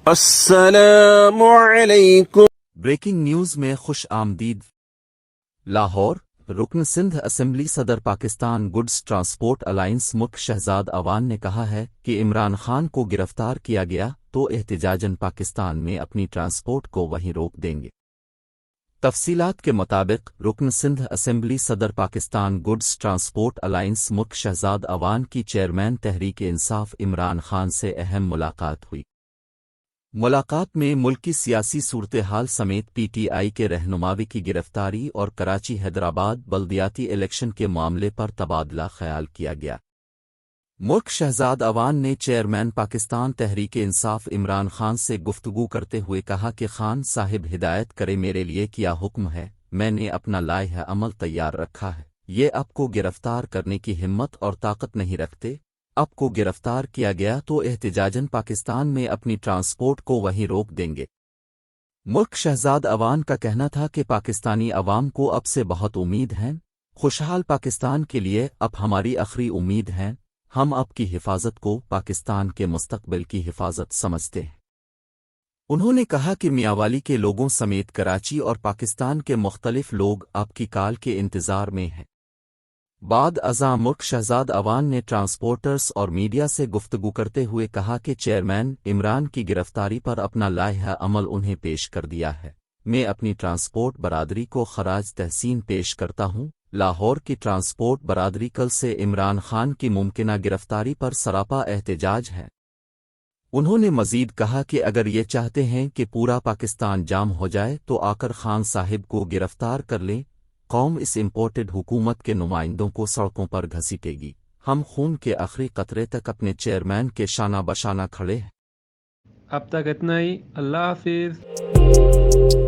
السلام علیکم۔ Breaking news میں خوش آمدید۔ لاہور، رکن سندھ اسمبلی صدر پاکستان گڈز ٹرانسپورٹ الائنس ملک شہزاد عوان نے کہا ہے کہ عمران خان کو گرفتار کیا گیا تو احتجاجاً پاکستان میں اپنی ٹرانسپورٹ کو وہیں روک دیں گے۔ تفصیلات کے مطابق رکن سندھ اسمبلی صدر پاکستان گڈز ٹرانسپورٹ الائنس ملک شہزاد عوان کی چیئرمین تحریک انصاف عمران خان سے اہم ملاقات ہوئی۔ ملاقات میں ملکی سیاسی صورتحال سمیت پی ٹی آئی کے رہنماوی کی گرفتاری اور کراچی حیدرآباد بلدیاتی الیکشن کے معاملے پر تبادلہ خیال کیا گیا۔ ملک شہزاد عوان نے چیئرمین پاکستان تحریک انصاف عمران خان سے گفتگو کرتے ہوئے کہا کہ خان صاحب ہدایت کرے میرے لیے کیا حکم ہے، میں نے اپنا لائحہ عمل تیار رکھا ہے، یہ آپ کو گرفتار کرنے کی ہمت اور طاقت نہیں رکھتے، آپ کو گرفتار کیا گیا تو احتجاجاً پاکستان میں اپنی ٹرانسپورٹ کو وہیں روک دیں گے۔ ملک شہزاد عوان کا کہنا تھا کہ پاکستانی عوام کو اب سے بہت امید ہیں، خوشحال پاکستان کے لیے اب ہماری آخری امید ہیں، ہم اب کی حفاظت کو پاکستان کے مستقبل کی حفاظت سمجھتے ہیں۔ انہوں نے کہا کہ میاوالی کے لوگوں سمیت کراچی اور پاکستان کے مختلف لوگ آپ کی کال کے انتظار میں ہیں۔ بعد ازاں ملک شہزاد عوان نے ٹرانسپورٹرز اور میڈیا سے گفتگو کرتے ہوئے کہا کہ چیئرمین عمران کی گرفتاری پر اپنا لائحہ عمل انہیں پیش کر دیا ہے، میں اپنی ٹرانسپورٹ برادری کو خراج تحسین پیش کرتا ہوں۔ لاہور کی ٹرانسپورٹ برادری کل سے عمران خان کی ممکنہ گرفتاری پر سراپا احتجاج ہے۔ انہوں نے مزید کہا کہ اگر یہ چاہتے ہیں کہ پورا پاکستان جام ہو جائے تو آ کر خان صاحب کو گرفتار کر لیں، قوم اس امپورٹڈ حکومت کے نمائندوں کو سڑکوں پر گھسیٹے گی، ہم خون کے آخری قطرے تک اپنے چیئرمین کے شانہ بشانہ کھڑے ہیں۔ اب تک اتنا ہی، اللہ حافظ۔